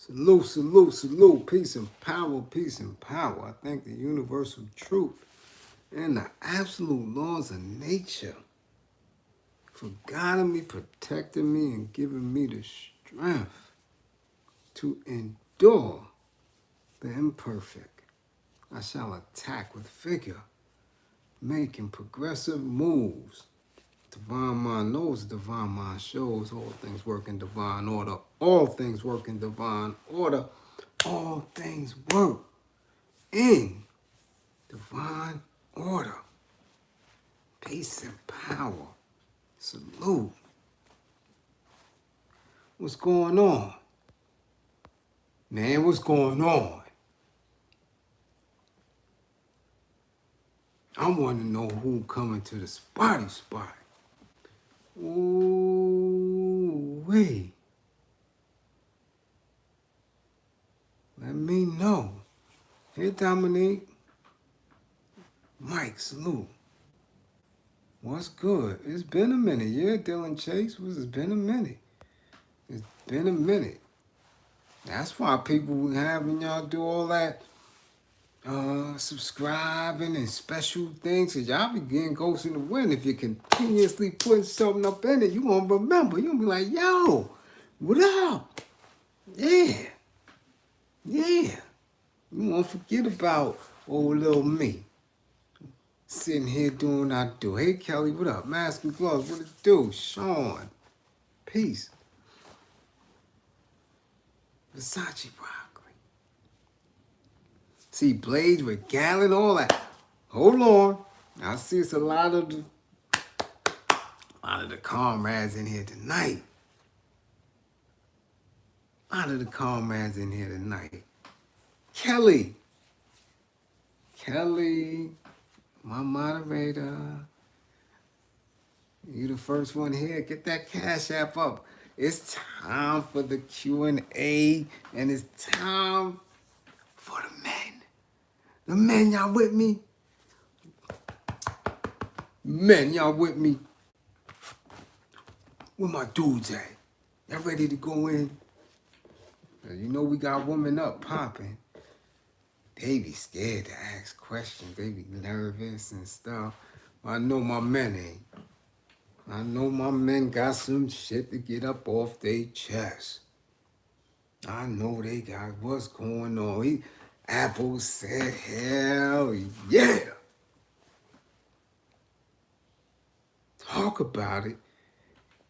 Salute, salute, salute. Peace and power, peace and power. I thank the universal truth and the absolute laws of nature for guiding me, protecting me, and giving me the strength to endure the imperfect. I shall attack with vigor, making progressive moves. Divine mind knows, divine mind shows. All things work in divine order. All things work in divine order. All things work in divine order. Peace and power. Salute. What's going on? Man, what's going on? I want to know who coming to the spotty spot. Ooh, wait. Let me know. Hey, Dominique. Mike, salute. What's good? It's been a minute. Yeah, Dylan Chase. It's been a minute. It's been a minute. That's why people having y'all do all that subscribing and special things. Cause y'all be getting ghosts in the wind. If you continuously putting something up in it, you gonna remember. You gonna be like, yo, what up? Yeah. Yeah. You won't forget about old little me. Sitting here doing what I do. Hey, Kelly, what up? Mask and gloves, what it do? Sean, peace. Versace broccoli. See, Bliz with Gallon, all that. Hold on. I see it's a lot of the comrades in here tonight. A lot of the comrades in here tonight. Kelly, my moderator. You the first one here. Get that Cash App up. It's time for the Q&A, and it's time for the men. The men, y'all with me? Men, y'all with me? Where my dudes at? Y'all ready to go in? You know we got women up popping. They be scared to ask questions. They be nervous and stuff. I know my men ain't. I know my men got some shit to get up off their chest. I know they got what's going on. Apple said, hell yeah. Talk about it.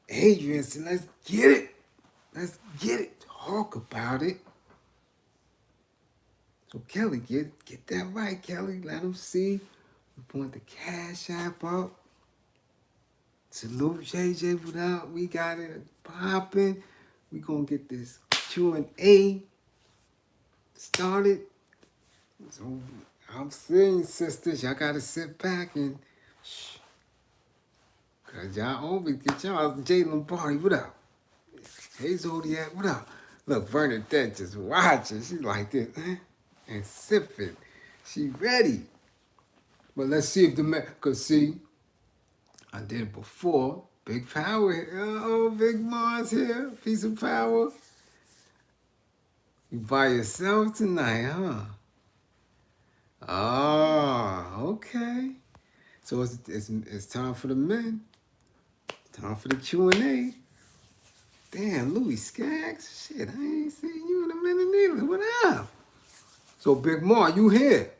Adrian said, let's get it. Let's get it. Talk about it. So Kelly, get that right, Kelly. Let them see. We want the Cash App up. Salute JJ, what up? We got it popping. We gonna get this Q&A started. So I'm saying, sisters, y'all gotta sit back and shh. Cause y'all always get y'all. Jalen Barry, what up? Hey Zodiac, what up? Look, Bernadette just watching. She like this, and sipping. She ready. But let's see if the man, cause see, I did it before. Big power. Oh, Big Mars here. Piece of power. You by yourself tonight, huh? Oh, okay. So it's time for the men. It's time for the Q&A. Damn, Louis Skaggs. Shit, I ain't seen you in a minute either. What up? So Big Mar, you here.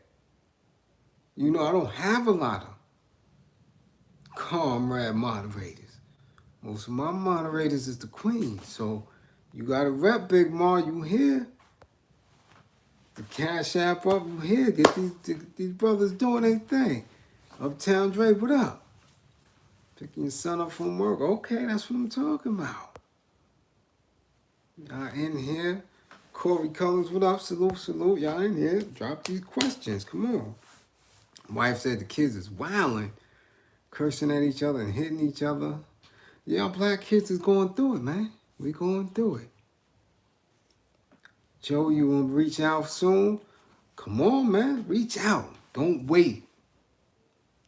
You know I don't have a lot of comrade moderators. Most of my moderators is the queen. So you got to rep, Big Mar. You here? The Cash App up. You here? Get these brothers doing their thing. Uptown Drake, what up? Picking your son up from work. Okay, that's what I'm talking about. Y'all in here. Corey Cullings, what up? Salute, salute. Y'all in here. Drop these questions. Come on. Wife said the kids is wilding, cursing at each other and hitting each other. Y'all black kids is going through it, man. We going through it. Joe, you want to reach out soon? Come on, man. Reach out. Don't wait.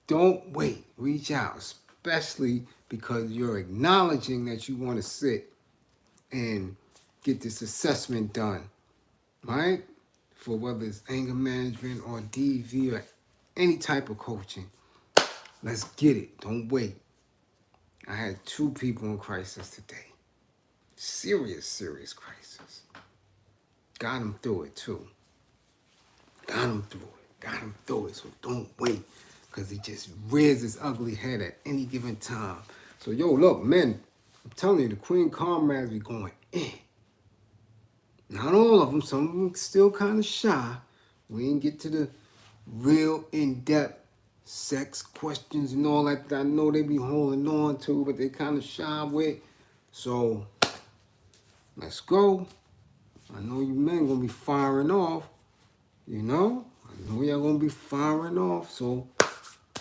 Don't wait. Reach out, especially because you're acknowledging that you want to sit and get this assessment done right? For whether it's anger management or DV or any type of coaching. Let's get it. Don't wait. I had 2 people in crisis today. Serious, serious crisis. Got them through it too. Got them through it. Got them through it. So don't wait. Because it just rears its ugly head at any given time. So yo, look, men, I'm telling you, the Queen comrades be going in. Not all of them. Some of them still kind of shy. We ain't get to the real in-depth sex questions and all that I know they be holding on to, but they kind of shy with. So let's go. I know you men gonna be firing off. You know, I know y'all gonna be firing off. So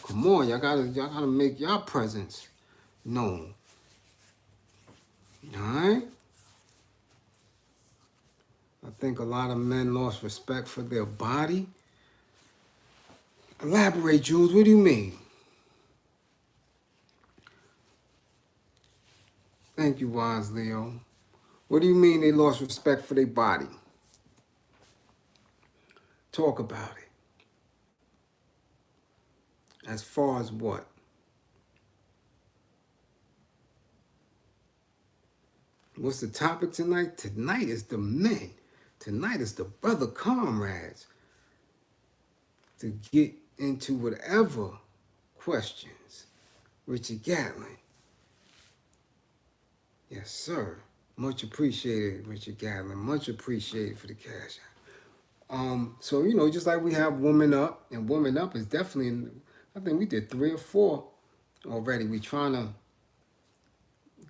come on, y'all gotta make y'all presence known. All right. I think a lot of men lost respect for their body. Elaborate, Jules. What do you mean? Thank you, Wise Leo. What do you mean they lost respect for their body? Talk about it. As far as what? What's the topic tonight? Tonight is the men. Tonight is the brother comrades to get into whatever questions. Richard Gatlin. Yes, sir. Much appreciated, Richard Gatlin. Much appreciated for the cash. So, you know, just like we have Woman Up, and Woman Up is definitely, I think we did 3 or 4 already. We trying to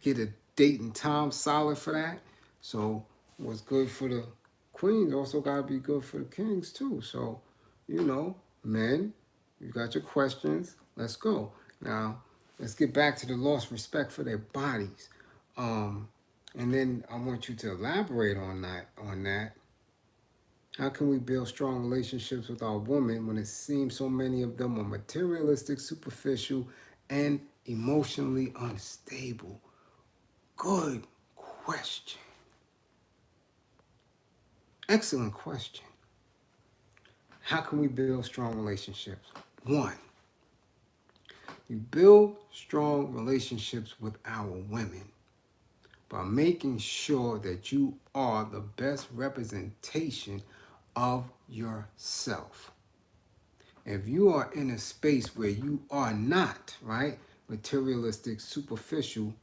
get a date and time solid for that. So what's good for the queens also got to be good for the kings too. So, you know, men, you got your questions. Let's go. Now, let's get back to the lost respect for their bodies. And then I want you to elaborate on that. How can we build strong relationships with our women when it seems so many of them are materialistic, superficial, and emotionally unstable? Good question. Excellent question. How can we build strong relationships? 1, you build strong relationships with our women by making sure that you are the best representation of yourself. If you are in a space where you are not, right, materialistic, superficial,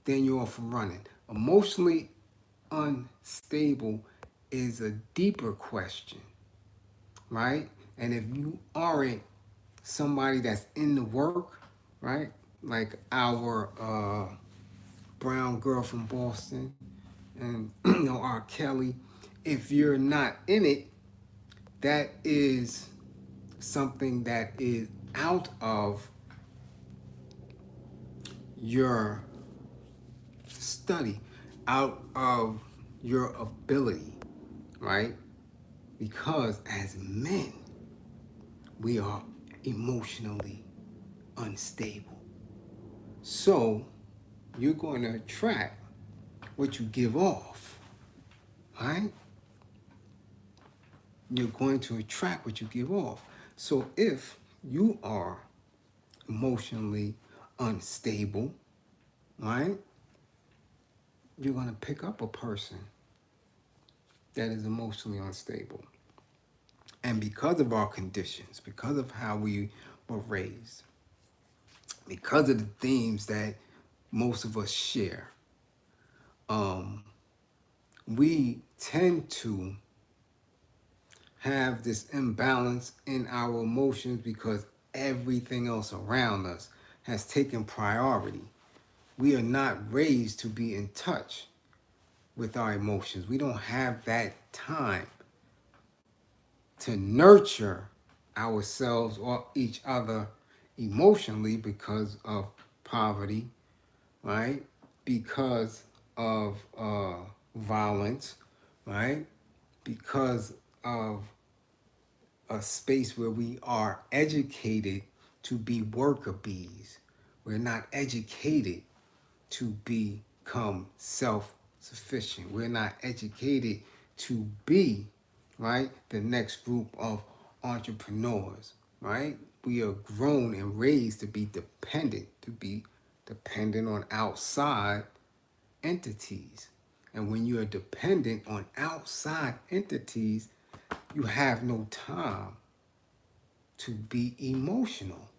then you're off and running. Emotionally unstable is a deeper question, right? And if you aren't somebody that's in the work, right, like our brown girl from Boston and you know R. Kelly, if you're not in it, that is something that is out of your study, out of your ability, right? Because as men, we are emotionally unstable. So you're going to attract what you give off, right? You're going to attract what you give off. So if you are emotionally unstable, right, you're going to pick up a person that is emotionally unstable. And because of our conditions, because of how we were raised, because of the themes that most of us share, we tend to have this imbalance in our emotions because everything else around us has taken priority. We are not raised to be in touch with our emotions. We don't have that time to nurture ourselves or each other emotionally because of poverty, right? Because of violence, right? Because of a space where we are educated to be worker bees. We're not educated to become self-sufficient. We're not educated to be, right, the next group of entrepreneurs, right? We are grown and raised to be dependent on outside entities. And when you are dependent on outside entities, you have no time to be emotional.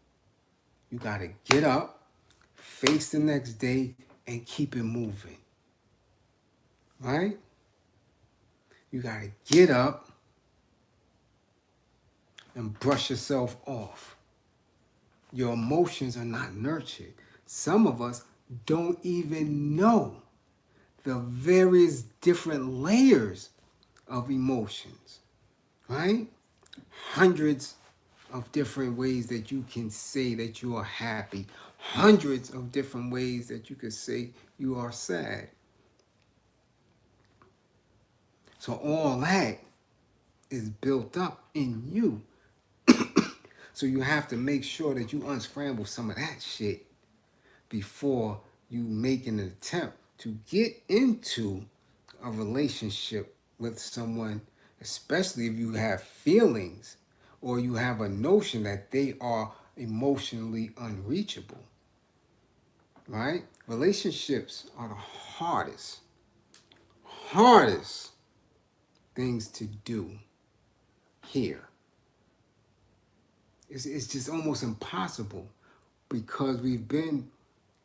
You got to get up, face the next day, and keep it moving. Right? You got to get up and brush yourself off. Your emotions are not nurtured. Some of us don't even know the various different layers of emotions, right? Hundreds of different ways that you can say that you are happy. Hundreds of different ways that you could say you are sad. So all that is built up in you. So you have to make sure that you unscramble some of that shit before you make an attempt to get into a relationship with someone, especially if you have feelings or you have a notion that they are emotionally unreachable. Right? Relationships are the hardest things to do here. It's just almost impossible because we've been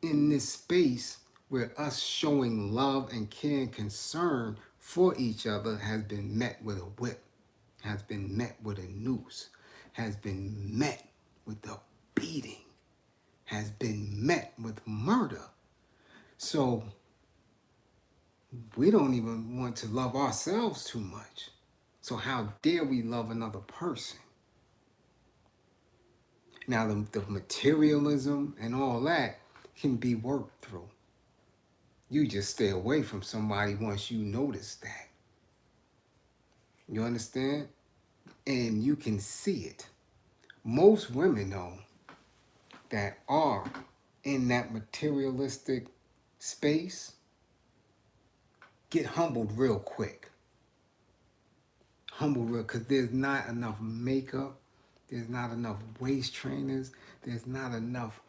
in this space where us showing love and care and concern for each other has been met with a whip, has been met with a noose, has been met with a beating, has been met with murder. So we don't even want to love ourselves too much. So how dare we love another person? Now the materialism and all that can be worked through. You just stay away from somebody once you notice that. You understand? And you can see it. Most women, though, that are in that materialistic space get humbled real quick. Humbled real, because there's not enough makeup, there's not enough waist trainers, there's not enough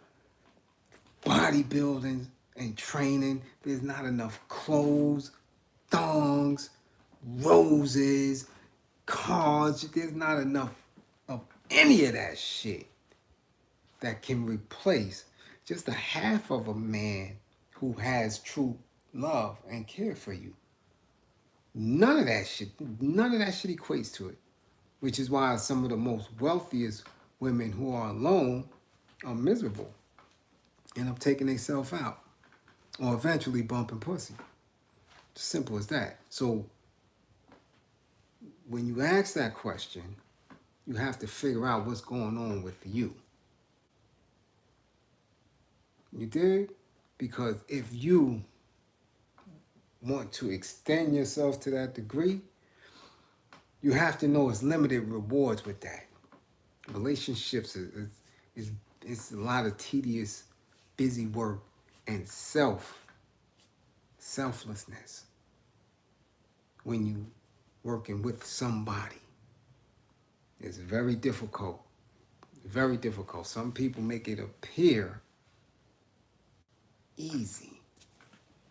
bodybuilding and training, there's not enough clothes, thongs, roses, cards, there's not enough of any of that shit that can replace just a half of a man who has true love and care for you. None of that shit equates to it, which is why some of the most wealthiest women who are alone are miserable, end up taking themselves out, or eventually bumping pussy. Simple as that. So when you ask that question, you have to figure out what's going on with you. You dig? Because if you want to extend yourself to that degree, you have to know it's limited rewards with that. Relationships is a lot of tedious, busy work and selflessness when you working with somebody. It's very difficult. Very difficult. Some people make it appear easy,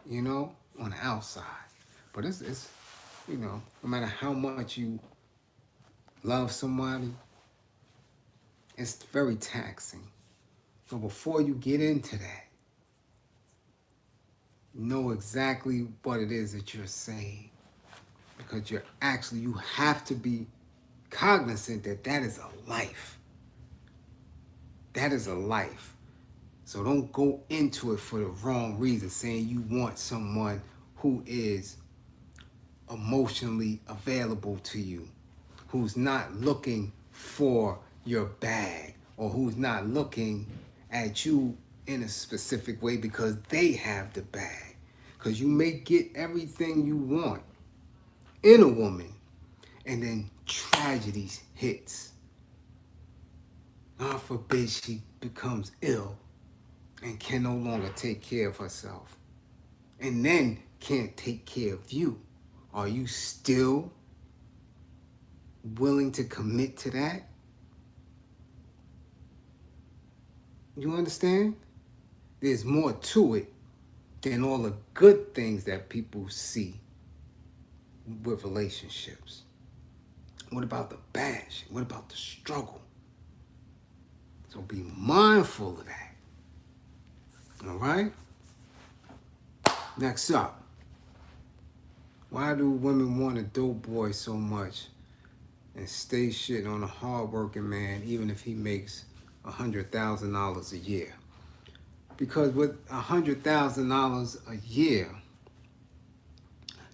on the outside. But it's no matter how much you love somebody, it's very taxing. So before you get into that, know exactly what it is that you're saying. Because you have to be cognizant that is a life. That is a life. So don't go into it for the wrong reason, saying you want someone who is emotionally available to you, who's not looking for your bag, or who's not looking at you in a specific way because they have the bag. Because you may get everything you want in a woman, and then tragedy hits. God forbid she becomes ill and can no longer take care of herself, and then can't take care of you, Are you still willing to commit to that? You understand? There's more to it than all the good things that people see with relationships. What about the bad shit? What about the struggle? So be mindful of that. All right? Next up. Why do women want a dope boy so much and stay shitting on a hardworking man even if he makes $100,000 a year? Because with $100,000 a year,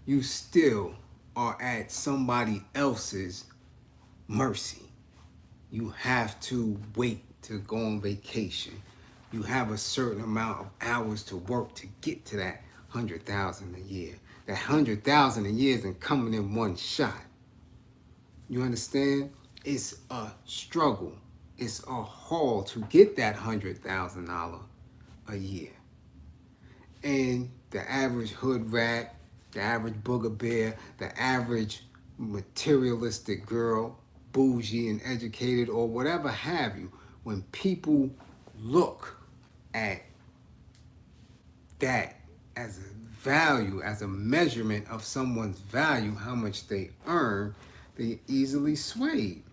you still are at somebody else's mercy. You have to wait to go on vacation. You have a certain amount of hours to work to get to that 100,000 a year. That 100,000 a year isn't coming in one shot. You understand? It's a struggle. It's a haul to get that $100,000 a year. And the average hood rat, the average booger bear, the average materialistic girl, bougie and educated or whatever have you, when people look at that as a value, as a measurement of someone's value, how much they earn, they easily swayed.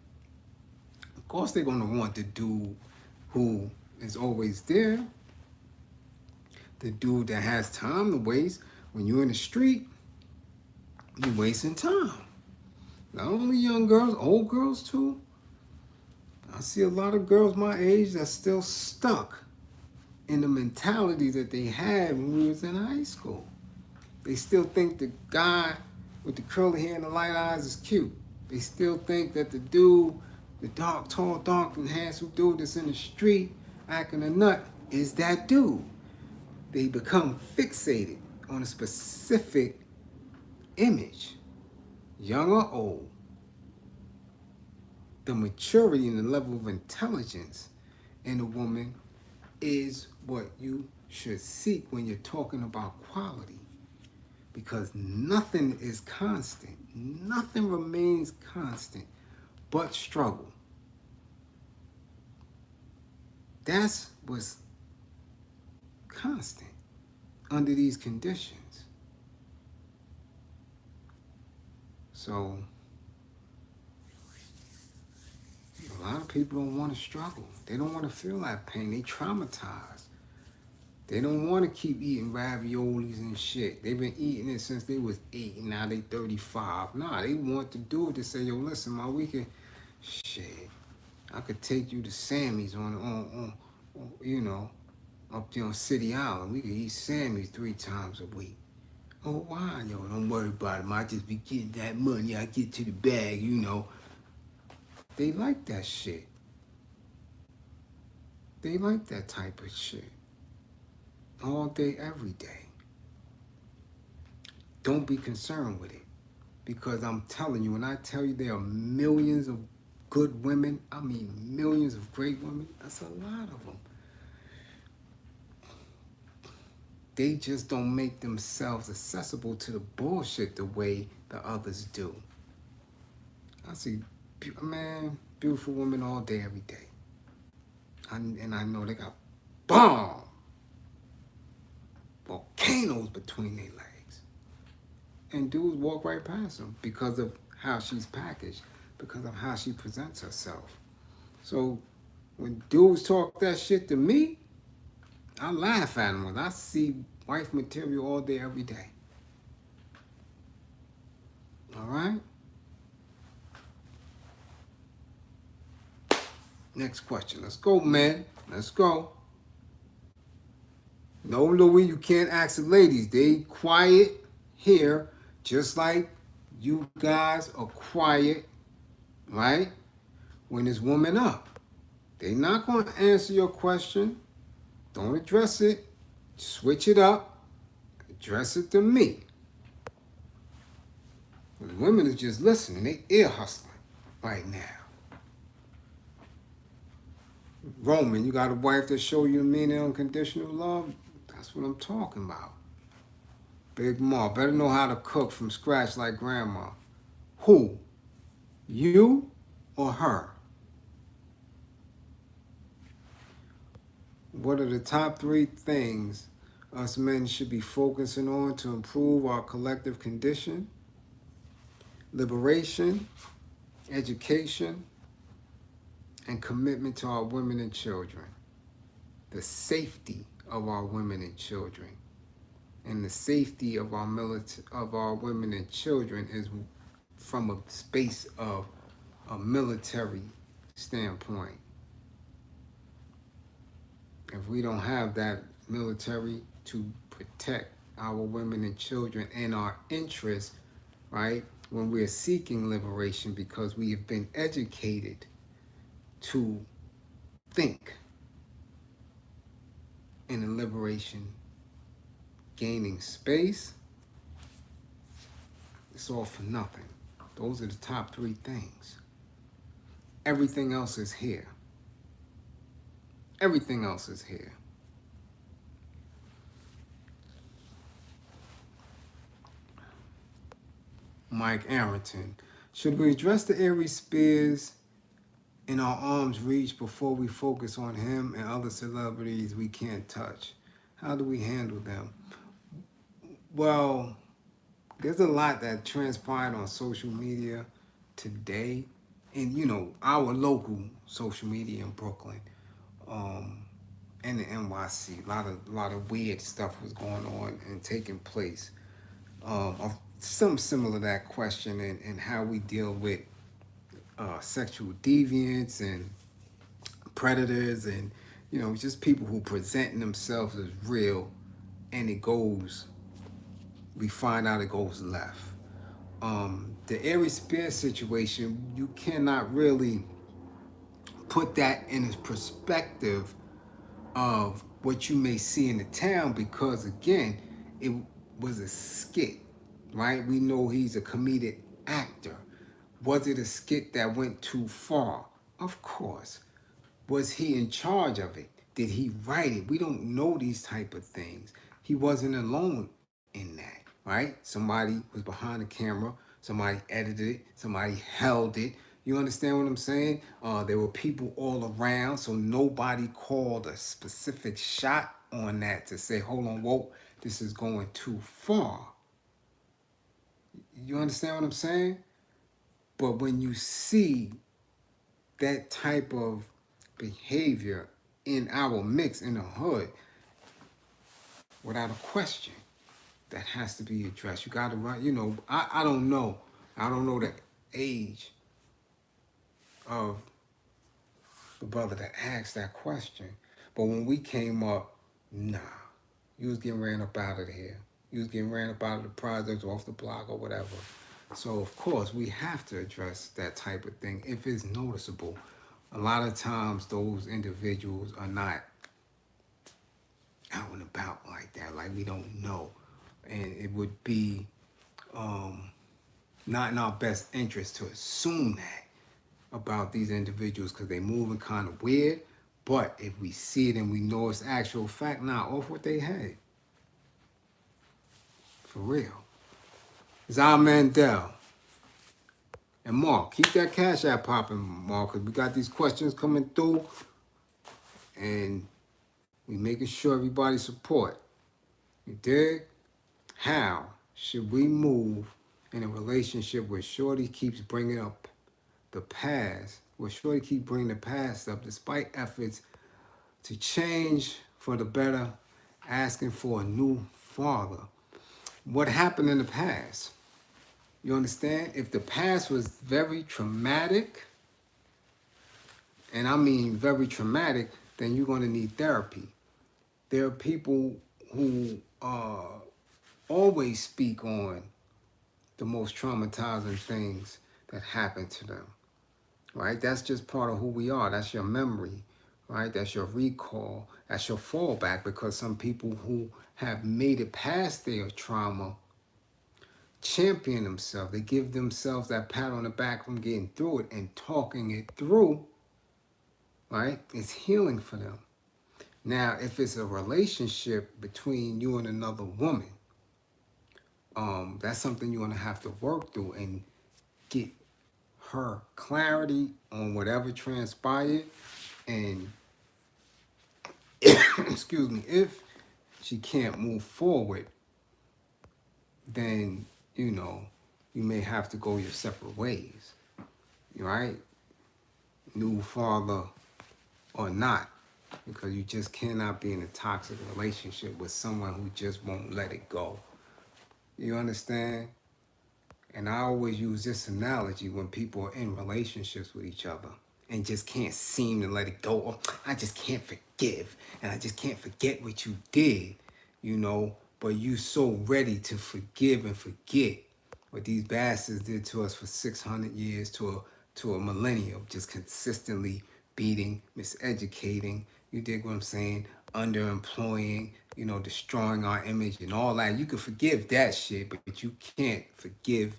Of course they're going to want the dude who is always there, the dude that has time to waste. When you're in the street, you're wasting time. Not only young girls, old girls too. I see a lot of girls my age that's still stuck in the mentality that they had when we was in high school. They still think the guy with the curly hair and the light eyes is cute. They still think that the dude, the dark, tall, dark, and handsome dude that's in the street acting a nut is that dude. They become fixated on a specific image, young or old. The maturity and the level of intelligence in a woman is what you should seek when you're talking about quality. Because nothing is constant. Nothing remains constant but struggle. That's what's constant under these conditions. So a lot of people don't want to struggle. They don't want to feel that pain. They traumatized. They don't want to keep eating raviolis and shit. They've been eating it since they was 8 and now they 35. Nah, they want to do it to say, yo, listen, man, we can, shit, I could take you to Sammy's on you know, up there on City Island. We could eat Sammy's 3 times a week. Oh, why? Yo, don't worry about it. I just be getting that money. I get to the bag, you know. They like that shit. They like that type of shit. All day, every day. Don't be concerned with it. Because I'm telling you, when I tell you there are millions of good women, I mean millions of great women, that's a lot of them. They just don't make themselves accessible to the bullshit the way the others do. I see, man, beautiful women all day, every day. And I know they got bomb volcanoes between their legs. And dudes walk right past them because of how she's packaged, because of how she presents herself. So when dudes talk that shit to me, I laugh at them when I see wife material all day, every day. All right? Next question. Let's go, man. Let's go. No, Louis, you can't ask the ladies. They quiet here, just like you guys are quiet, right? When it's woman up. They're not going to answer your question. Don't address it. Switch it up. Address it to me. The women are just listening. They ear hustling right now. Roman, you got a wife that show you the meaning of unconditional love? That's what I'm talking about. Big Ma better know how to cook from scratch like grandma. Who? You or her? What are the top 3 things us men should be focusing on to improve our collective condition? Liberation, education, and commitment to our women and children. The safety of our women and children. And the safety of our women and children is from a space of a military standpoint. If we don't have that military to protect our women and children and our interests, right, when we're seeking liberation, because we have been educated to think in a liberation gaining space, it's all for nothing. Those are the top 3 things. Everything else is here. Everything else is here. Mike Arrington. Should we address the Aries Spears in our arm's reach before we focus on him and other celebrities we can't touch? How do we handle them? Well, there's a lot that transpired on social media today. And, you know, our local social media in Brooklyn, and the NYC. A lot of weird stuff was going on and taking place. Of some similar to that question and how we deal with sexual deviants and predators and, you know, just people who presenting themselves as real, and we find out it goes left. The Aries Spears situation, you cannot really put that in its perspective of what you may see in the town, because again, it was a skit, right? We know he's a comedic actor. Was it a skit that went too far? Of course. Was he in charge of it? Did he write it? We don't know these type of things. He wasn't alone in that, right? Somebody was behind the camera, somebody edited it, somebody held it. You understand what I'm saying? There were people all around, so nobody called a specific shot on that to say, hold on, whoa, this is going too far. You understand what I'm saying? But when you see that type of behavior in our mix in the hood, without a question, that has to be addressed. You got to run, you know, I don't know. I don't know the age of the brother that asked that question. But when we came up, nah, you was getting ran up out of here. You was getting ran up out of the projects, off the block or whatever. So, of course, we have to address that type of thing if it's noticeable. A lot of times those individuals are not out and about like that, like we don't know. And it would be not in our best interest to assume that about these individuals, because they moving kind of weird. But if we see it and we know it's actual fact, off with their head. For real. Zal Mandel. And Mark, keep that cash app popping, Mark, because we got these questions coming through. And we making sure everybody support. You dig? How should we move in a relationship where Shorty keeps bringing up the past, where Shorty keep bringing the past up despite efforts to change for the better, asking for a new father? What happened in the past? You understand? If the past was very traumatic, and I mean very traumatic, then you're going to need therapy. There are people who always speak on the most traumatizing things that happened to them, right? That's just part of who we are. That's your memory, right? That's your recall. That's your fallback, because some people who have made it past their trauma champion themselves. They give themselves that pat on the back from getting through it and talking it through, right? It's healing for them. Now, if it's a relationship between you and another woman, that's something you're gonna have to work through and get her clarity on whatever transpired. And excuse me, if she can't move forward, then you may have to go your separate ways, right? New father or not, because you just cannot be in a toxic relationship with someone who just won't let it go. You understand? And I always use this analogy when people are in relationships with each other and just can't seem to let it go. Or I just can't forgive, and I just can't forget what you did, but you so ready to forgive and forget what these bastards did to us for 600 years to a millennium, just consistently beating, miseducating, you dig what I'm saying, underemploying, destroying our image and all that. You can forgive that shit, but you can't forgive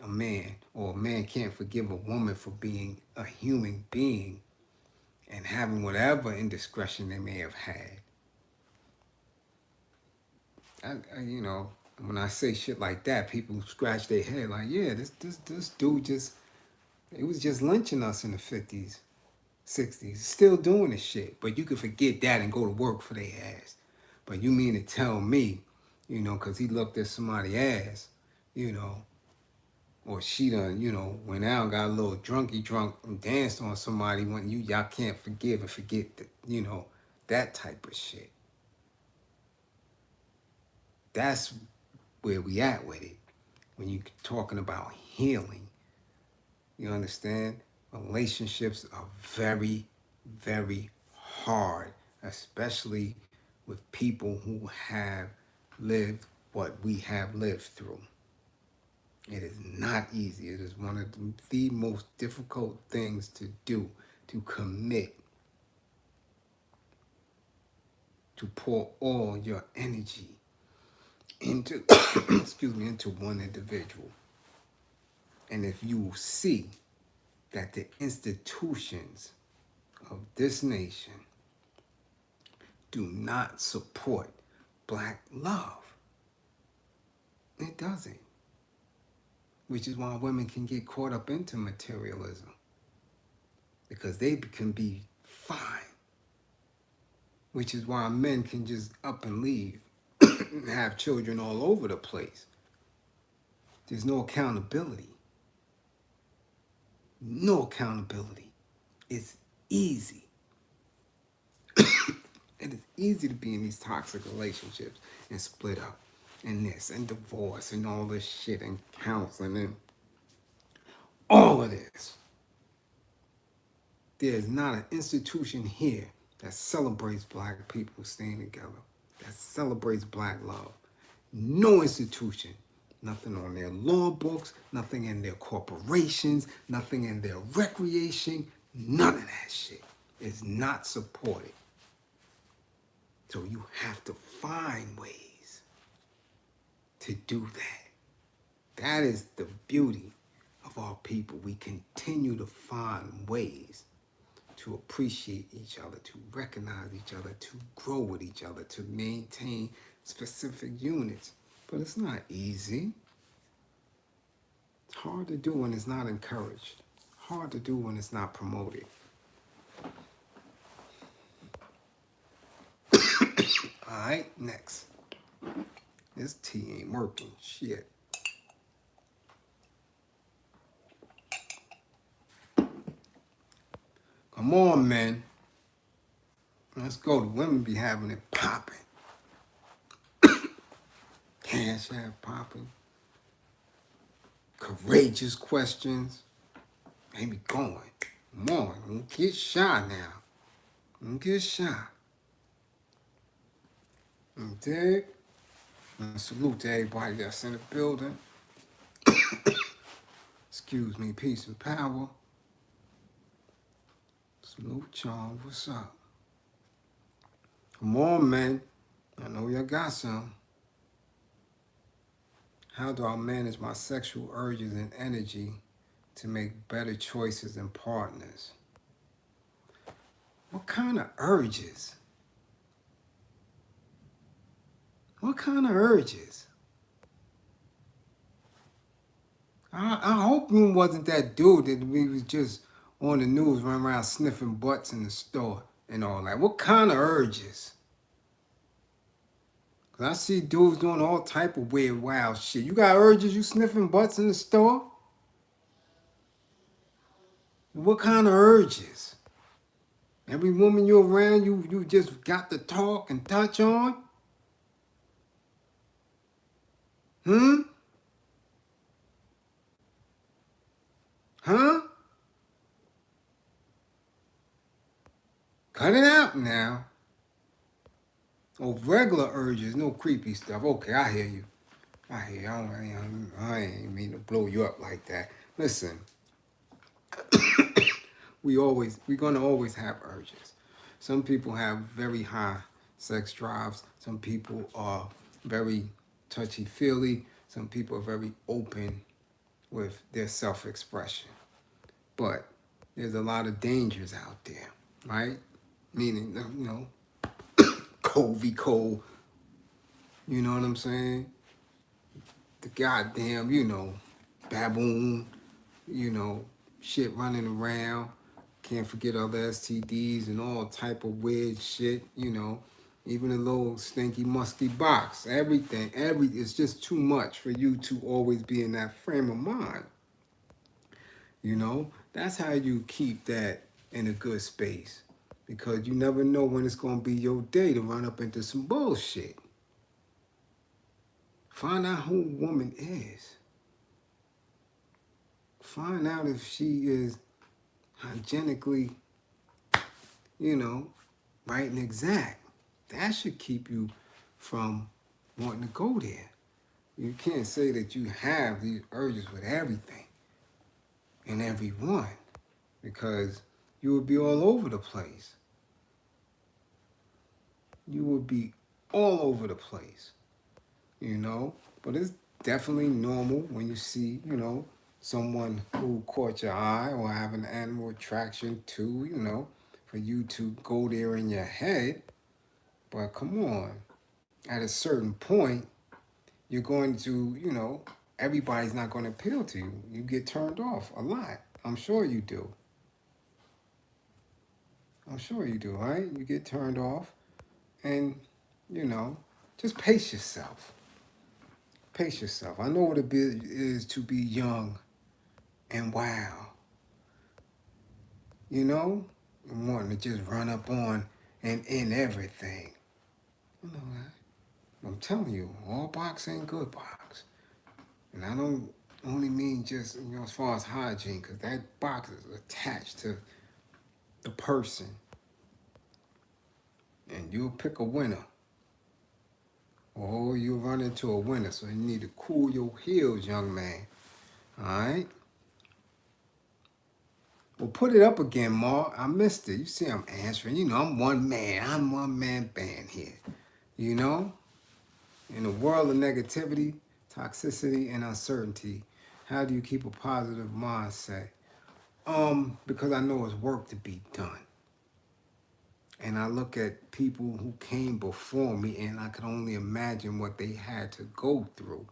a man, or a man can't forgive a woman for being a human being and having whatever indiscretion they may have had. When I say shit like that, people scratch their head like, yeah, this dude he was just lynching us in the 50s, 60s, still doing this shit. But you can forget that and go to work for their ass. But you mean to tell me, because he looked at somebody's ass, or she done, went out and got a little drunk and danced on somebody when y'all can't forgive and forget that, that type of shit. That's where we at with it. When you talking about healing, you understand? Relationships are very, very hard, especially with people who have lived what we have lived through. It is not easy. It is one of the most difficult things to do, to commit, to pour all your energy into, into one individual. And if you see that the institutions of this nation do not support Black love, it doesn't. Which is why women can get caught up into materialism, because they can be fine. Which is why men can just up and leave and have children all over the place. There's no accountability. No accountability. It's easy. It is easy to be in these toxic relationships and split up and this and divorce and all this shit and counseling and all of this. There's not an institution here that celebrates Black people staying together, that celebrates Black love. No institution. Nothing on their law books, nothing in their corporations, nothing in their recreation. None of that shit is not supported. So you have to find ways to do that. That is the beauty of our people. We continue to find ways to appreciate each other, to recognize each other, to grow with each other, to maintain specific units. But it's not easy. It's hard to do when it's not encouraged. Hard to do when it's not promoted. All right, next. This tea ain't working. Shit. Come on, man. Let's go. The women be having it popping. Cash app popping. Courageous questions. They be going. Come on. Don't get shy now. Don't get shy. Okay? And salute to everybody that's in the building. Excuse me. Peace and power. Salute y'all. What's up? Come on, man. I know y'all got some. How do I manage my sexual urges and energy to make better choices in partners? What kind of urges? What kind of urges? I hope you wasn't that dude that we was just on the news running around sniffing butts in the store and all that. What kind of urges? Cause I see dudes doing all type of weird, wild shit. You got urges? You sniffing butts in the store? What kind of urges? Every woman you're around, you just got to talk and touch on? Hmm? Huh? Cut it out now. Oh, regular urges, no creepy stuff. Okay, I hear you. I hear you. I ain't mean to blow you up like that. Listen, we're gonna always have urges. Some people have very high sex drives. Some people are very touchy-feely. Some people are very open with their self-expression. But there's a lot of dangers out there, right? Meaning, cold v cold. You know what I'm saying? The goddamn, baboon, you know, shit running around. Can't forget other STDs and all type of weird shit, Even a little stinky, musty box. Everything. It's just too much for you to always be in that frame of mind. That's how you keep that in a good space. Because you never know when it's going to be your day to run up into some bullshit. Find out who a woman is. Find out if she is hygienically, right and exact. That should keep you from wanting to go there. You can't say that you have these urges with everything and everyone, because you would be all over the place. You would be all over the place, But it's definitely normal when you see, someone who caught your eye or have an animal attraction to, for you to go there in your head. But come on, at a certain point, you're going to, everybody's not going to appeal to you. You get turned off a lot. I'm sure you do. Right? You get turned off and, just pace yourself. Pace yourself. I know what it is to be young and wild. And wanting to just run up on and in everything. You know that. I'm telling you, all box ain't good box. And I don't only mean just, as far as hygiene, because that box is attached to the person. And you'll pick a winner. Or you'll run into a winner. So you need to cool your heels, young man. All right? Well, put it up again, Mark. I missed it. You see I'm answering. I'm one man. I'm one man band here. In a world of negativity, toxicity, and uncertainty, how do you keep a positive mindset? Because I know it's work to be done. And I look at people who came before me and I can only imagine what they had to go through.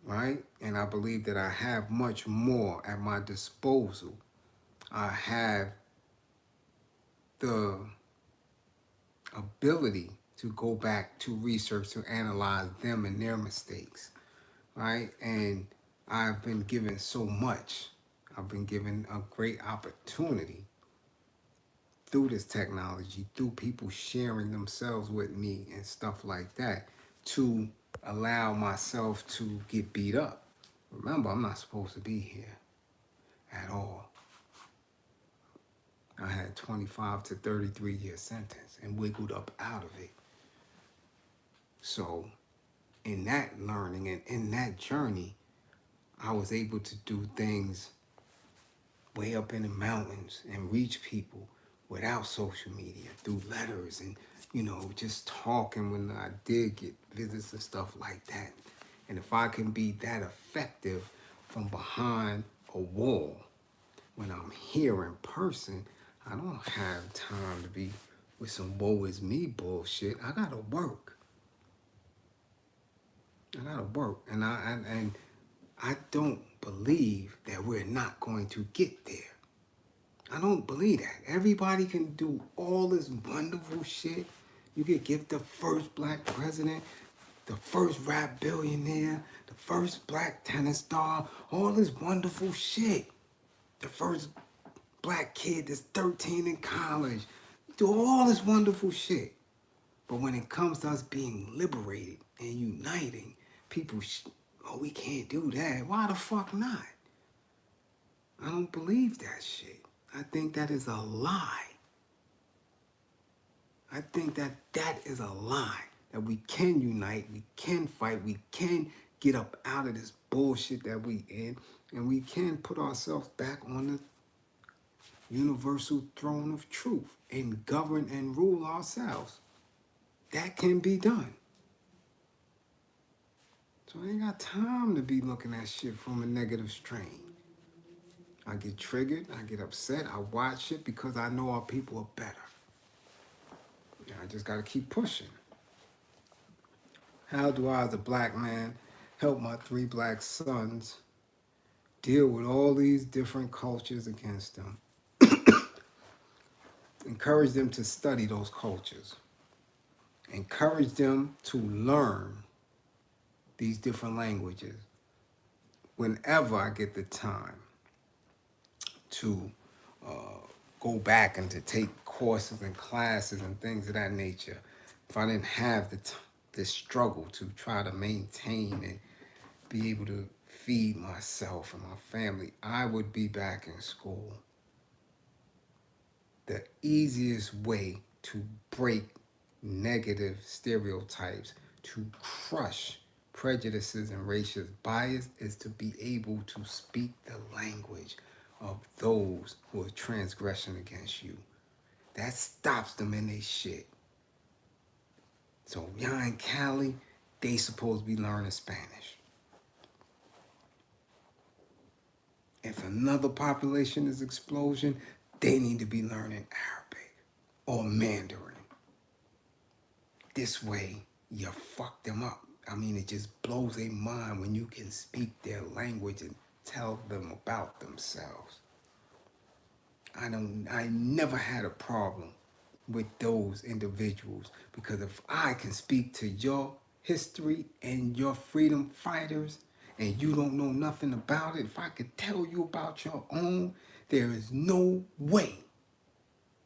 Right? And I believe that I have much more at my disposal. I have the ability to go back to research to analyze them and their mistakes. Right? And I've been given so much. I've been given a great opportunity through this technology, through people sharing themselves with me and stuff like that, to allow myself to get beat up. Remember, I'm not supposed to be here at all. I had 25 to 33 year sentence and wiggled up out of it. So in that learning and in that journey, I was able to do things way up in the mountains and reach people without social media, through letters and, just talking when I did get visits and stuff like that. And if I can be that effective from behind a wall when I'm here in person, I don't have time to be with some woe is me bullshit. I gotta work. And I don't believe that we're not going to get there. I don't believe that. Everybody can do all this wonderful shit. You could give the first black president, the first rap billionaire, the first black tennis star, all this wonderful shit. The first black kid that's 13 in college. Do all this wonderful shit. But when it comes to us being liberated and uniting, people, oh, we can't do that. Why the fuck not? I don't believe that shit. I think that is a lie. I think that that is a lie. That we can unite, we can fight, we can get up out of this bullshit that we in, and we can put ourselves back on the universal throne of truth and govern and rule ourselves. That can be done. So I ain't got time to be looking at shit from a negative strain. I get triggered, I get upset, I watch it because I know our people are better. Yeah, I just gotta keep pushing. How do I, as a black man, help my 3 black sons deal with all these different cultures against them? Encourage them to study those cultures. Encourage them to learn these different languages whenever I get the time to go back and to take courses and classes and things of that nature. If I didn't have this struggle to try to maintain and be able to feed myself and my family, I would be back in school. The easiest way to break negative stereotypes, to crush prejudices and racist bias, is to be able to speak the language of those who are transgressing against you. That stops them in their shit. So y'all in Cali, they supposed to be learning Spanish. If another population is explosion, they need to be learning Arabic or Mandarin. This way, you fuck them up. I mean, it just blows their mind when you can speak their language and tell them about themselves. I never had a problem with those individuals, because if I can speak to your history and your freedom fighters and you don't know nothing about it, if I could tell you about your own, there is no way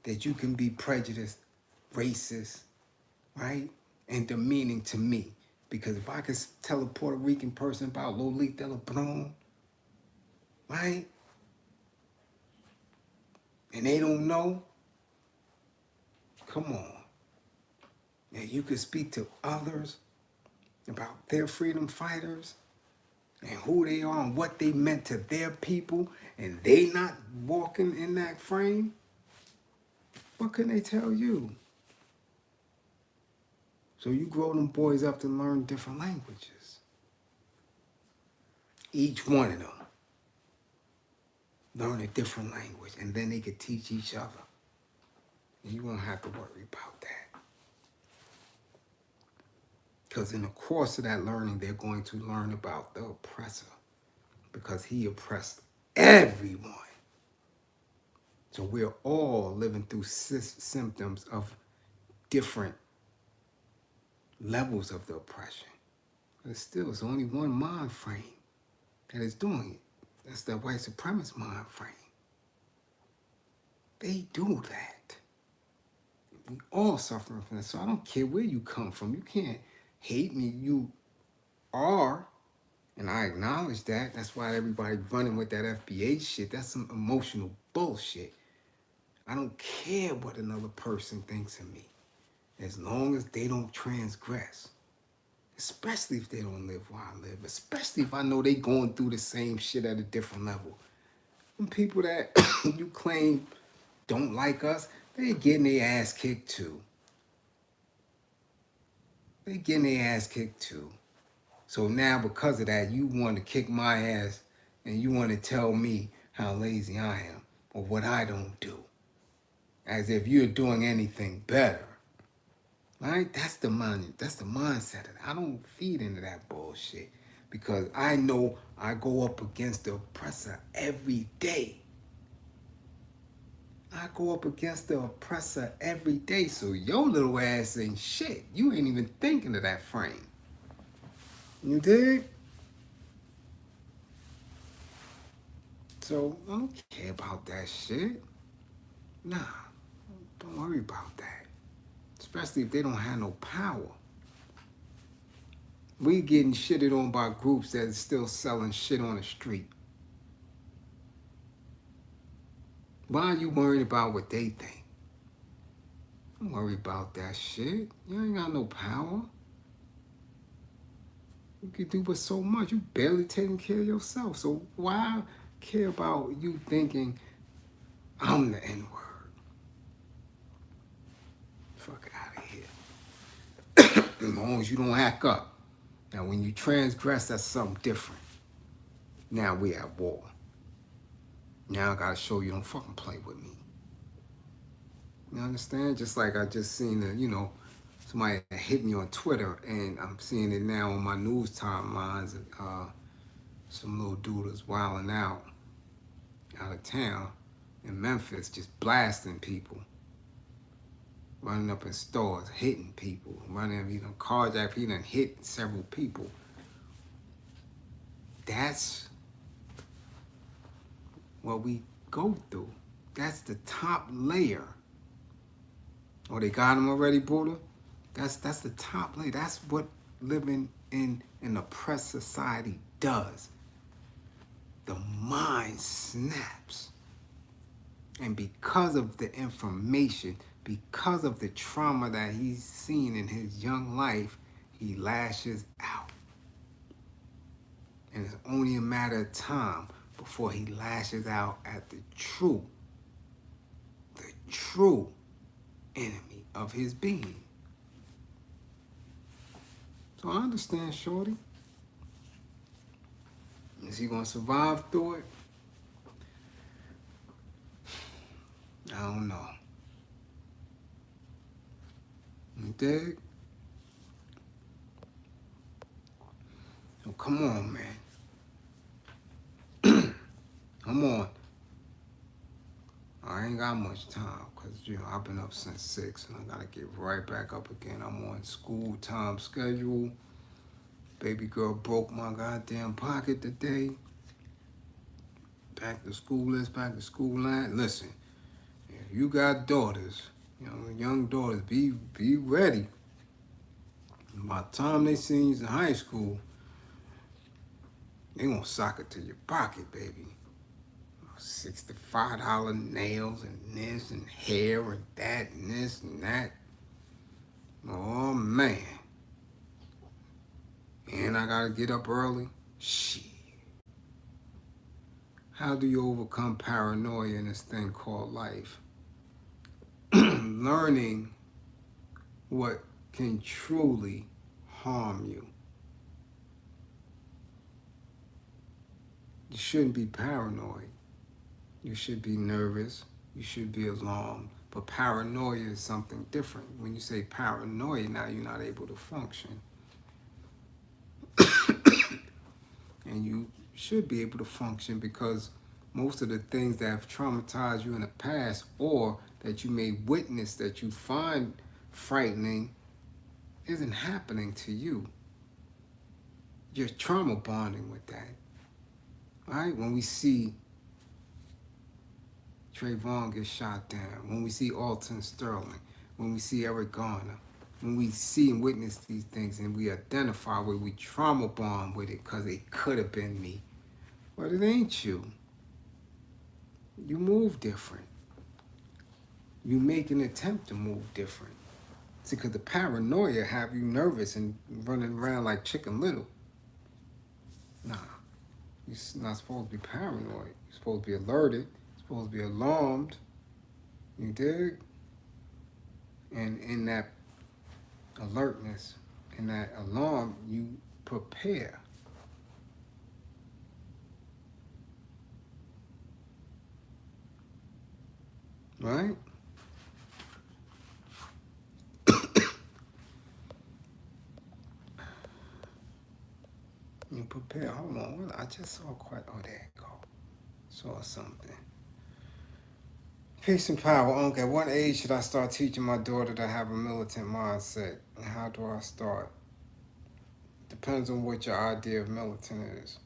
that you can be prejudiced, racist, right, and demeaning to me. Because if I could tell a Puerto Rican person about Lolita LeBron, right, and they don't know, come on. And you could speak to others about their freedom fighters and who they are and what they meant to their people, and they not walking in that frame, what can they tell you? So you grow them boys up to learn different languages. Each one of them learn a different language, and then they could teach each other. And you won't have to worry about that. Because in the course of that learning, they're going to learn about the oppressor, because he oppressed everyone. So we're all living through symptoms of different levels of the oppression. But still, it's only one mind frame that is doing it. That's the white supremacist mind frame. They do that. We all suffering from that. So I don't care where you come from. You can't hate me. You are. And I acknowledge that. That's why everybody running with that FBA shit. That's some emotional bullshit. I don't care what another person thinks of me, as long as they don't transgress. Especially if they don't live where I live. Especially if I know they going through the same shit at a different level. And people that you claim don't like us, they're getting their ass kicked too. They're getting their ass kicked too. So now because of that, you want to kick my ass and you want to tell me how lazy I am or what I don't do. As if you're doing anything better. Right? That's the mindset. I don't feed into that bullshit. because I know I go up against the oppressor every day. I go up against the oppressor every day, so your little ass ain't shit. You ain't even thinking of that frame. You dig? So I don't care about that shit. Nah, don't worry about that. Especially if they don't have no power. We getting shitted on by groups that are still selling shit on the street. Why are you worried about what they think? Don't worry about that shit. You ain't got no power. You can do but so much. You barely taking care of yourself. So why care about you thinking I'm the N-word? Fuck out of here. As long as you don't act up. Now when you transgress, that's something different. Now we at war. Now I gotta show you don't fucking play with me. You understand? Just like I just seen somebody hit me on Twitter, and I'm seeing it now on my news timelines. Some little dude is wilding out of town in Memphis, just blasting people, running up in stores, hitting people, he done carjacked, he done hit several people. That's what we go through. That's the top layer. Oh, they got him already, Buddha? That's the top layer. That's what living in an oppressed society does. The mind snaps. And because of the information, because of the trauma that he's seen in his young life, he lashes out. And it's only a matter of time before he lashes out at the true enemy of his being. So I understand, shorty. Is he gonna survive through it? I don't know. You dig? So come on, man. Come on. I ain't got much time because, I've been up since 6 and I got to get right back up again. I'm on school time schedule. Baby girl broke my goddamn pocket today. Back to school line. Listen, if you got daughters, young daughters, be ready. By the time they seniors in high school, they gonna sock it to your pocket, baby. $65 nails and this and hair and that and this and that. Oh man. And I gotta get up early. Shit. How do you overcome paranoia in this thing called life? Learning what can truly harm you. You shouldn't be paranoid. You should be nervous. You should be alarmed. But paranoia is something different. When you say paranoia, now you're not able to function. And you should be able to function because most of the things that have traumatized you in the past or that you may witness that you find frightening isn't happening to you. You're trauma bonding with that. Right? When we see Trayvon get shot down, when we see Alton Sterling, when we see Eric Garner, when we see and witness these things and we identify where we trauma bond with it because it could have been me. But it ain't you. You move different. You make an attempt to move different. See, because the paranoia have you nervous and running around like Chicken Little. Nah, you're not supposed to be paranoid. You're supposed to be alerted. You're supposed to be alarmed. You dig? And in that alertness, in that alarm, you prepare. Right? You prepare. Hold on. I just saw quite. Oh, there you go. Saw something. Peace and power. Okay, at what age should I start teaching my daughter to have a militant mindset? And how do I start? Depends on what your idea of militant is.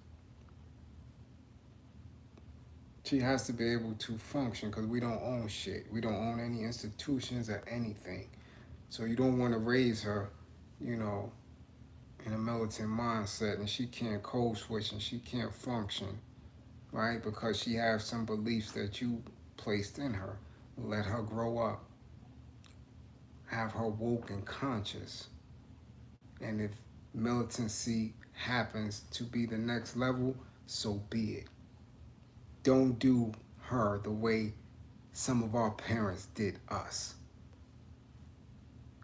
She has to be able to function because we don't own shit. We don't own any institutions or anything. So you don't want to raise her, you know, in a militant mindset and she can't code switch and she can't function, right? Because she has some beliefs that you placed in her. Let her grow up. Have her woke and conscious. And if militancy happens to be the next level, so be it. Don't do her the way some of our parents did us.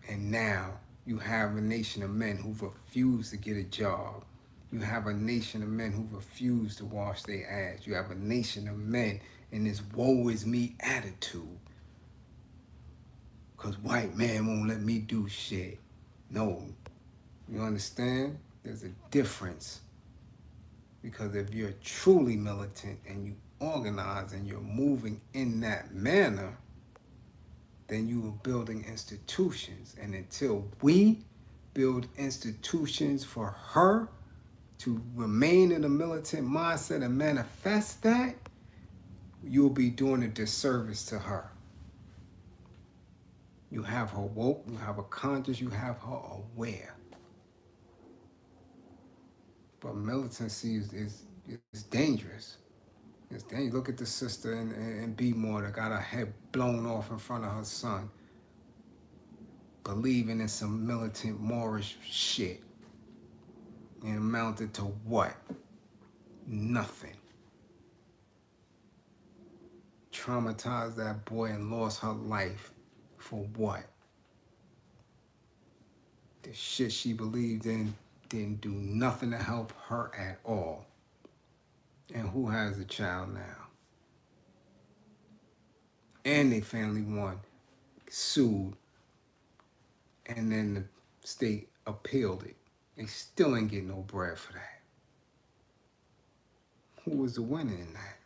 And now you have a nation of men who refuse to get a job. You have a nation of men who refuse to wash their ass. You have a nation of men in this woe is me attitude. Because white man won't let me do shit. No. You understand? There's a difference. Because if you're truly militant and you organize and you're moving in that manner, then you are building institutions. And until we build institutions for her to remain in a militant mindset and manifest that, you'll be doing a disservice to her. You have her woke, you have her conscious, you have her aware. But militancy is dangerous. It's dangerous. Look at the sister in B-More that got her head blown off in front of her son, believing in some militant Moorish shit. And amounted to what? Nothing. Traumatized that boy and lost her life for what? The shit she believed in didn't do nothing to help her at all. And who has a child now? And they family one sued, and then the state appealed it. They still ain't getting no bread for that. Who was the winner in that?